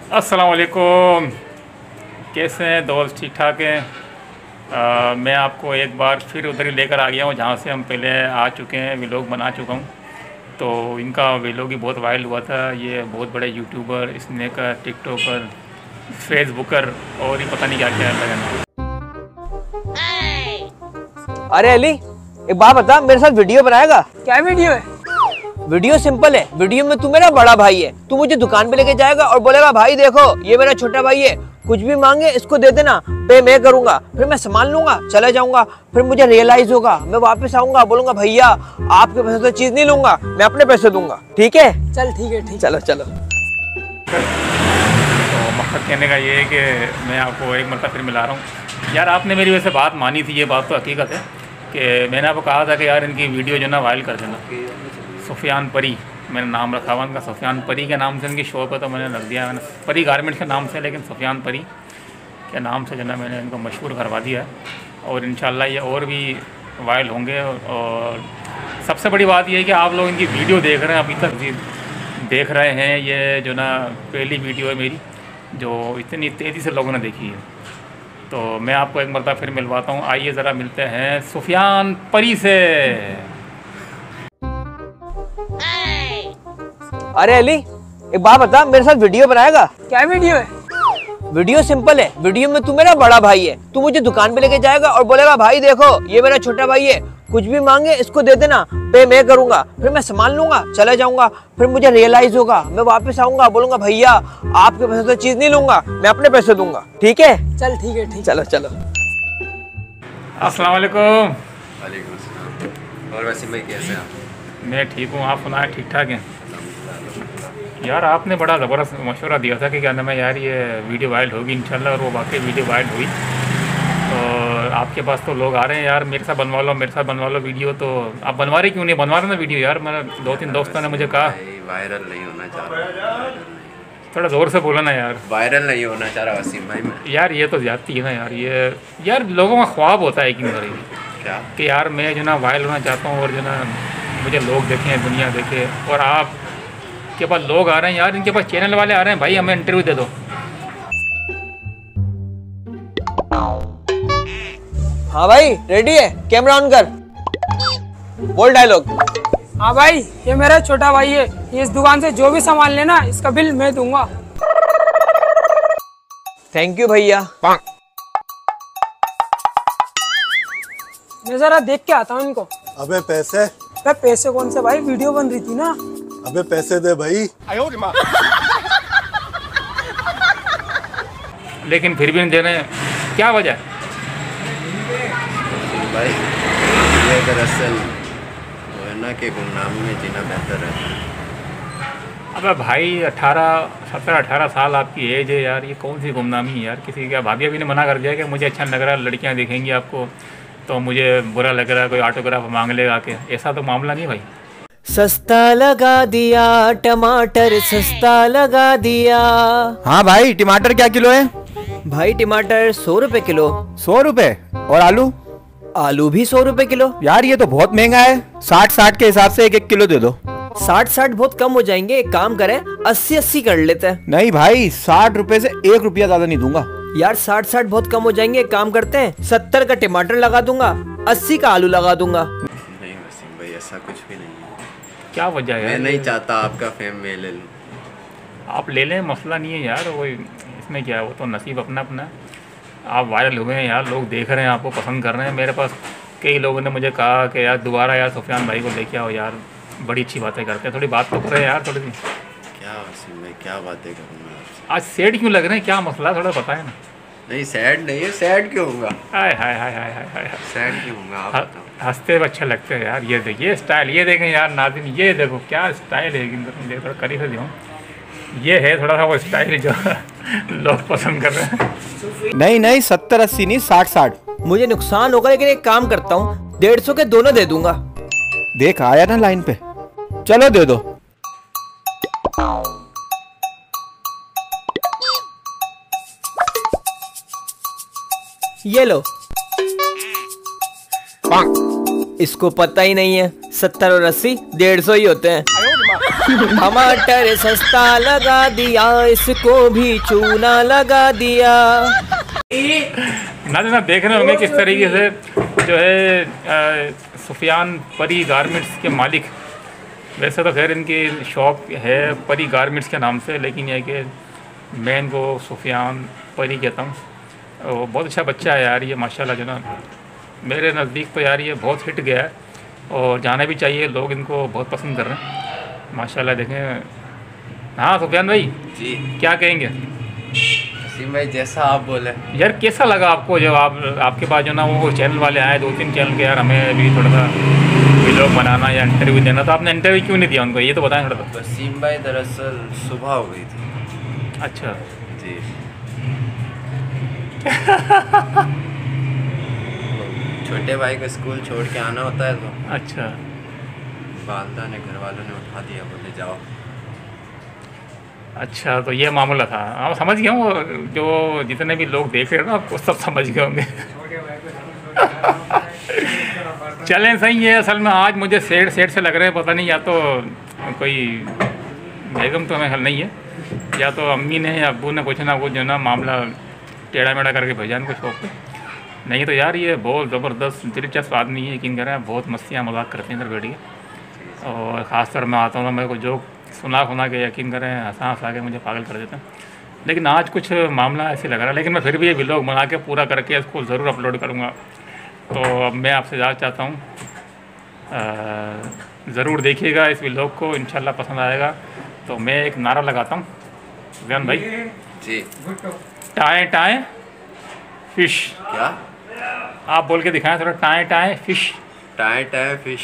अस्सलाम वालेकुम। कैसे हैं दोस्त? ठीक ठाक हैं। मैं आपको एक बार फिर उधर ही लेकर आ गया हूँ जहाँ से हम पहले आ चुके हैं, व्लॉग बना चुका हूँ। तो इनका व्लॉग ही बहुत वायरल हुआ था। ये बहुत बड़े यूट्यूबर, स्नैकर, टिकटॉकर, फेसबुकर और ये पता नहीं क्या क्या लगा। अरे अली, एक बात बता, मेरे साथ वीडियो बनाएगा? क्या वीडियो है? वीडियो सिंपल है। वीडियो में तू मेरा बड़ा भाई है, तू मुझे दुकान पे लेके जाएगा और बोलेगा भाई देखो ये मेरा छोटा भाई है, कुछ भी मांगे इसको दे देना, पे मैं करूंगा। फिर मैं संभाल लूंगा, चला जाऊंगा। फिर मुझे रियलाइज होगा, मैं वापस आऊंगा, बोलूंगा भैया आपके पैसे से चीज नहीं लूंगा, मैं अपने पैसे दूंगा। ठीक है? चल ठीक है, ठीक। चलो चलो। तो मकसद कहने का ये है कि मैं आपको एक मरतबा फिर मिला रहा हूँ। यार आपने मेरी वैसे बात मानी थी, ये बात तो हकीकत है कि मैंने आपको कहा था कि यार इनकी वीडियो जो ना वायरल कर देना। सुफियान परी मैंने नाम रखा हुआ इनका, सुफियान परी के नाम से इनकी शॉप है, तो मैंने रख दिया मैंने परी गारमेंट्स के नाम से, लेकिन सुफियान परी के नाम से जो ना मैंने इनको मशहूर करवा दिया है। और इंशाल्लाह ये और भी वायरल होंगे। और सबसे बड़ी बात यह है कि आप लोग इनकी वीडियो देख रहे हैं, अभी तक देख रहे हैं। ये जो ना पहली वीडियो है मेरी जो इतनी तेज़ी से लोगों ने देखी है। तो मैं आपको एक मरतबा फिर मिलवाता हूँ। आइए ज़रा मिलते हैं सुफियान परी से। अरे अली, एक बात बता, मेरे साथ वीडियो बनाएगा? क्या वीडियो है? वीडियो सिंपल है। वीडियो में तू मेरा बड़ा भाई है, तू मुझे दुकान पे लेके जाएगा और बोलेगा भाई देखो ये मेरा छोटा भाई है, कुछ भी मांगे इसको दे देना, पे मैं करूंगा। फिर मैं संभाल लूंगा, चला जाऊंगा। फिर मुझे रियलाइज होगा, मैं वापस आऊंगा, बोलूंगा भैया आपके पैसे से चीज नहीं लूंगा, मैं अपने पैसे दूंगा। ठीक है? चल ठीक है, ठीक। चलो चलो। अस्सलाम वालेकुम। वालेकुम अस्सलाम। और वसीम भाई कैसे हैं आप? मैं ठीक हूँ, आप सुनाएं? ठीक ठाक हैं यार। आपने बड़ा ज़बरदस्त मशवरा दिया था कि क्या नाम है यार ये वीडियो वायरल होगी इंशाल्लाह, और वो वाकई वीडियो वायरल हुई। तो आपके पास तो लोग आ रहे हैं यार, मेरे साथ बनवा लो, मेरे साथ बनवा लो वीडियो। तो आप बनवा रहे क्यों नहीं? बनवा रहे ना वीडियो यार। मेरा 2-3 दोस्तों ने मुझे कहा वायरल नहीं होना चाह रहा। थोड़ा ज़ोर से बोला ना यार। वायरल नहीं होना चाह रहा वसीम भाई मैं। यार ये तो ज़्यादती है ना यार। ये यार लोगों का ख्वाब होता है कि नहीं क्या कि यार मैं जो ना वायरल होना चाहता हूँ और जो ना मुझे लोग देखें, दुनिया देखे। और आप के पास लोग आ रहे हैं यार, इनके पास चैनल वाले आ रहे हैं, भाई हमें इंटरव्यू दे दो। हाँ भाई रेडी है, कैमरा ऑन कर, बोल डायलॉग। हाँ भाई, ये मेरा छोटा भाई है, ये इस दुकान से जो भी सामान लेना इसका बिल मैं दूंगा। थैंक यू भैया। मैं जरा देख के आता हूँ इनको। अबे पैसे? अबे पैसे कौन से भाई, वीडियो बन रही थी ना। अबे पैसे दे भाई। लेकिन फिर भी नहीं दे रहे हैं, क्या वजह है? वसीम भाई ये दरअसल वो है ना कि गुमनामी में जीना बेहतर है। अबे भाई 17-18 साल आपकी एज है यार, ये कौन सी गुमनामी है यार? किसी का भाभी अभी ने मना कर दिया कि मुझे अच्छा लग रहा है, लड़कियां देखेंगी आपको तो मुझे बुरा लग रहा है, कोई ऑटोग्राफ मांग लेगा आके। ऐसा तो मामला नहीं भाई। सस्ता लगा दिया टमाटर, सस्ता लगा दिया। हाँ भाई, टमाटर क्या किलो है? भाई टमाटर 100 रुपए किलो। 100 रुपए? और आलू? आलू भी 100 रुपए किलो। यार ये तो बहुत महंगा है। 60-60 के हिसाब से 1-1 किलो दे दो। 60-60 बहुत कम हो जाएंगे, एक काम करें 80-80 कर लेते हैं। नहीं भाई, 60 रुपए से 1 रुपया ज्यादा नहीं दूंगा। यार 60-60 बहुत कम हो जाएंगे, एक काम करते हैं 70 का टमाटर लगा दूंगा, 80 का आलू लगा दूंगा। नहीं वसीम भाई ऐसा कुछ भी नहीं है। क्या वजह है मैं यार? नहीं चाहता आपका फेम मैं ले लूँ। आप ले लें, मसला नहीं है यार। वो इसमें क्या है, वो तो नसीब अपना अपना। आप वायरल हुए हैं यार, लोग देख रहे हैं, आपको पसंद कर रहे हैं। मेरे पास कई लोगों ने मुझे कहा कि यार दोबारा यार सुफियान भाई को लेके आओ यार, बड़ी अच्छी बातें करते हैं, थोड़ी बात तो करें यार थोड़ी सी। क्या वसीम भाई क्या बातें करूँगा आपसे? आज सैड क्यों लग रहे हैं, क्या मसला थोड़ा बताएं ना। नहीं सैड नहीं है, सैड क्यों होगा? हाय हाय हाय हाय हाय हाय। सैड क्यों होगा आप बताओ। हंसते हुए अच्छे लगते हैं यार। ये देखिए स्टाइल, ये देखें यार नाज़रीन, ये देखो क्या स्टाइल है। थोड़ा करीब से दिखाऊं, ये है थोड़ा सा वो स्टाइल जो लोग पसंद कर रहे हैं। नहीं नहीं, 70-80 नहीं, 60-60। मुझे नुकसान होगा, लेकिन एक काम करता हूँ 150 के दोनों दे दूंगा। देख आया ना लाइन पे, चलो दे दो। ये लो। इसको पता ही नहीं है 70 और 80 150 ही होते हैं। टमाटर सस्ता लगा दिया, इसको भी चूना लगा दिया। ना देख रहे होंगे किस तरीके से जो है सुफियान परी गारमेंट्स के मालिक, वैसे तो खैर इनकी शॉप है परी गारमेंट्स के नाम से, लेकिन यह कि मैं इनको सुफियान परी कहता हूँ। और बहुत अच्छा बच्चा है यार ये माशाल्लाह, जो ना मेरे नज़दीक तो यार ये बहुत हिट गया है और जाना भी चाहिए, लोग इनको बहुत पसंद कर रहे हैं माशाल्लाह। देखें, हाँ सुफियान भाई जी क्या कहेंगे? वसीम भाई जैसा आप बोले। यार कैसा लगा आपको जब आपके पास जो ना वो चैनल वाले आए 2-3 चैनल के, यार हमें भी थोड़ा सा व्लॉग बनाना या इंटरव्यू देना, तो आपने इंटरव्यू क्यों नहीं दिया उनको, ये तो बताएं थोड़ा सा। वसीम भाई दरअसल सुबह हो गई थी। अच्छा जी छोटे भाई को स्कूल छोड़ के आना होता है तो अच्छा वालदा ने, घर वालों ने उठा दिया, बोले जाओ। अच्छा, तो ये मामला था। हाँ समझ गया हूँ, जो जितने भी लोग देख रहे हैं ना आपको सब समझ गए होंगे। चलें सही है। असल में आज मुझे सेठ से लग रहे हैं, पता नहीं या तो कोई बेगम तो हमें हल नहीं है, या तो अम्मी ने या अब्बू ने कुछ ना कुछ जो ना मामला टेढ़ा मेढ़ा करके भेजा इनको शॉप पे। नहीं तो यार ये बहुत ज़बरदस्त दिलचस्प आदमी है, यकीन करें, बहुत मस्तियाँ मजाक करते हैं इधर बैठ के। और ख़ासतौर मैं आता हूँ ना, मेरे को जो सुना के यकीन करें हंसा के मुझे पागल कर देते हैं। लेकिन आज कुछ मामला ऐसे लग रहा है, लेकिन मैं फिर भी ये व्लॉग बना के पूरा करके इसको ज़रूर अपलोड करूँगा। तो अब मैं आपसे इजाज़त चाहता हूँ, ज़रूर देखिएगा इस व्लॉग को, इंशाल्लाह पसंद आएगा। तो मैं एक नारा लगाता हूँ ज़ियान भाई जी, टाएँ टाएँ फिश। क्या आप बोल के दिखाएं थोड़ा, टाएँ टाएँ फिश। Tie tie fish.